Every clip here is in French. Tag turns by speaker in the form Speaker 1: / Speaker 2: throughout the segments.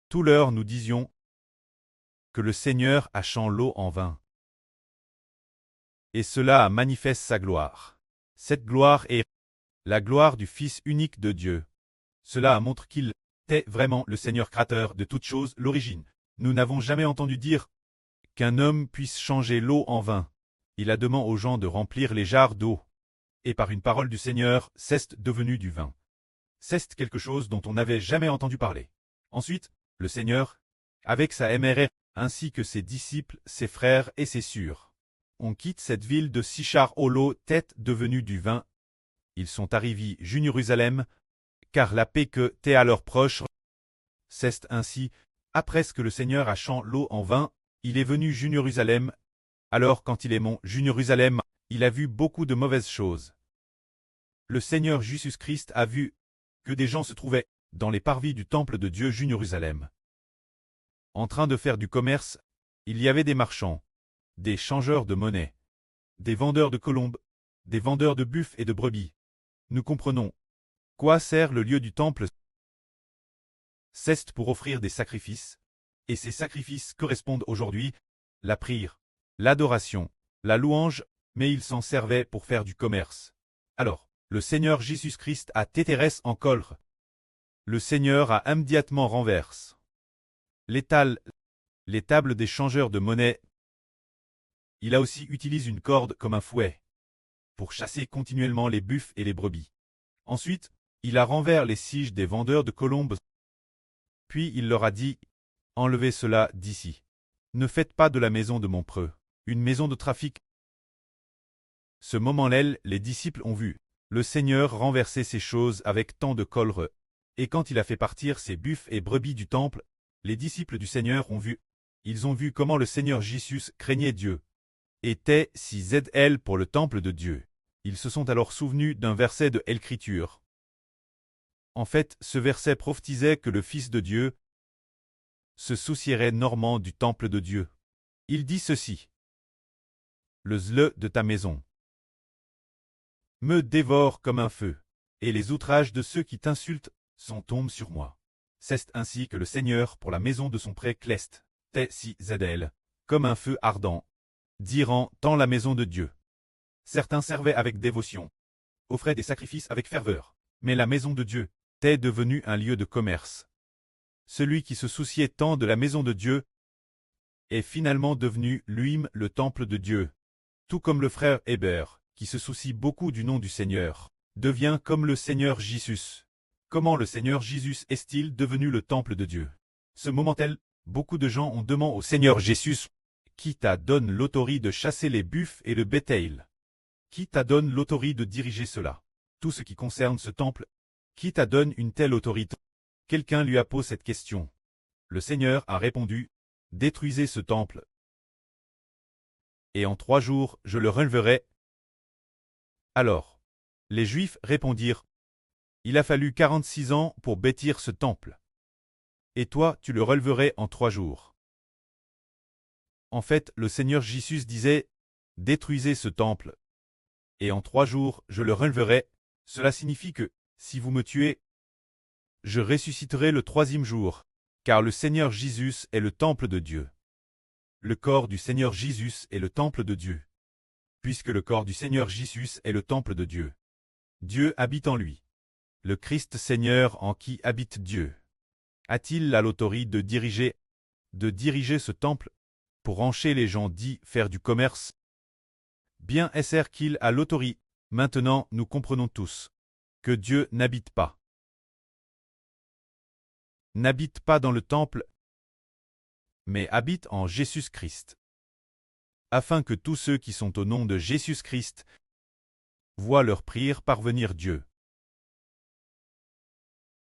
Speaker 1: Tout l'heure nous disions que le Seigneur a changé l'eau en vin. Et cela manifeste sa gloire. Cette gloire est la gloire du Fils unique de Dieu. Cela montre qu'il est vraiment le Seigneur créateur de toutes choses, l'origine. Nous n'avons jamais entendu dire qu'un homme puisse changer l'eau en vin. Il a demandé aux gens de remplir les jarres d'eau. Et par une parole du Seigneur, c'est devenu du vin. C'est quelque chose dont on n'avait jamais entendu parler. Ensuite, le Seigneur, avec sa MRR, ainsi que ses disciples, ses frères et ses sœurs, on quitte cette ville de Sichar où l'eau est devenue du vin. Ils sont arrivés à Jérusalem, car la paix que t'es à leurs proches. C'est ainsi, après ce que le Seigneur a changé l'eau en vin, il est venu à Jérusalem. Alors quand il est monté à Jérusalem, il a vu beaucoup de mauvaises choses. Le Seigneur Jésus-Christ a vu que des gens se trouvaient dans les parvis du temple de Dieu Jérusalem. En train de faire du commerce, il y avait des marchands, des changeurs de monnaie, des vendeurs de colombes, des vendeurs de buffles et de brebis. Nous comprenons. Quoi sert le lieu du temple? C'est pour offrir des sacrifices, et ces sacrifices correspondent aujourd'hui la prière, l'adoration, la louange, mais ils s'en servaient pour faire du commerce. Alors, le Seigneur Jésus-Christ a tétérès en colre. Le Seigneur a immédiatement renverse les tables des changeurs de monnaie. Il a aussi utilisé une corde comme un fouet pour chasser continuellement les buffles et les brebis. Ensuite, il a renversé les sièges des vendeurs de colombes. Puis il leur a dit, « Enlevez cela d'ici. Ne faites pas de la maison de mon preux une maison de trafic. » Ce moment-là, les disciples ont vu le Seigneur renverser ces choses avec tant de colère. Et quand il a fait partir ses buffles et brebis du temple, les disciples du Seigneur ont vu. Ils ont vu comment le Seigneur Jésus craignait Dieu. Était si zl pour le temple de Dieu. Ils se sont alors souvenus d'un verset de l'Écriture. En fait, ce verset prophétisait que le Fils de Dieu se soucierait normalement du temple de Dieu. Il dit ceci. Le zle de ta maison me dévore comme un feu, et les outrages de ceux qui t'insultent tombent sur moi. C'est ainsi que le Seigneur pour la maison de son prêtre Cleste, est si zl, comme un feu ardent, dirant tant la maison de Dieu. Certains servaient avec dévotion, offraient des sacrifices avec ferveur, mais la maison de Dieu est devenue un lieu de commerce. Celui qui se souciait tant de la maison de Dieu est finalement devenu lui-même le temple de Dieu. Tout comme le frère Hébert, qui se soucie beaucoup du nom du Seigneur, devient comme le Seigneur Jésus. Comment le Seigneur Jésus est-il devenu le temple de Dieu? Ce moment-là, beaucoup de gens ont demandé au Seigneur Jésus, qui t'a donné l'autorité de chasser les buffles et le bétail? Qui t'a donné l'autorité de diriger cela? Tout ce qui concerne ce temple, qui t'a donné une telle autorité? Quelqu'un lui a posé cette question. Le Seigneur a répondu, détruisez ce temple. Et en 3 jours, je le releverai. Alors, les Juifs répondirent, il a fallu 46 ans pour bâtir ce temple. Et toi, tu le releverais en 3 jours. En fait, le Seigneur Jésus disait, détruisez ce temple. Et en 3 jours, je le releverai. Cela signifie que, si vous me tuez, je ressusciterai le 3e jour, car le Seigneur Jésus est le temple de Dieu. Le corps du Seigneur Jésus est le temple de Dieu. Puisque le corps du Seigneur Jésus est le temple de Dieu. Dieu habite en lui. Le Christ Seigneur en qui habite Dieu. A-t-il l'autorité de diriger ce temple, pour encher les gens dits faire du commerce? Bien est-ce qu'il a l'autorité. Maintenant nous comprenons tous que Dieu n'habite pas dans le temple, mais habite en Jésus-Christ. Afin que tous ceux qui sont au nom de Jésus-Christ voient leur prière parvenir Dieu.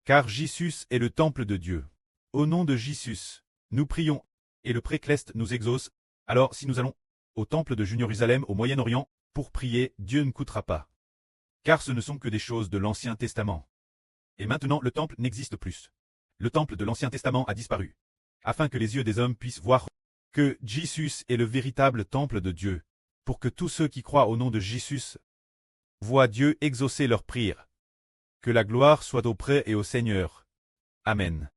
Speaker 1: Car Jésus est le temple de Dieu. Au nom de Jésus, nous prions, et le prêtre nous exauce. Alors si nous allons au temple de Jérusalem au Moyen-Orient, pour prier, Dieu ne coûtera pas. Car ce ne sont que des choses de l'Ancien Testament. Et maintenant le temple n'existe plus. Le temple de l'Ancien Testament a disparu. Afin que les yeux des hommes puissent voir que Jésus est le véritable temple de Dieu, pour que tous ceux qui croient au nom de Jésus voient Dieu exaucer leurs prières. Que la gloire soit auprès et au Seigneur. Amen.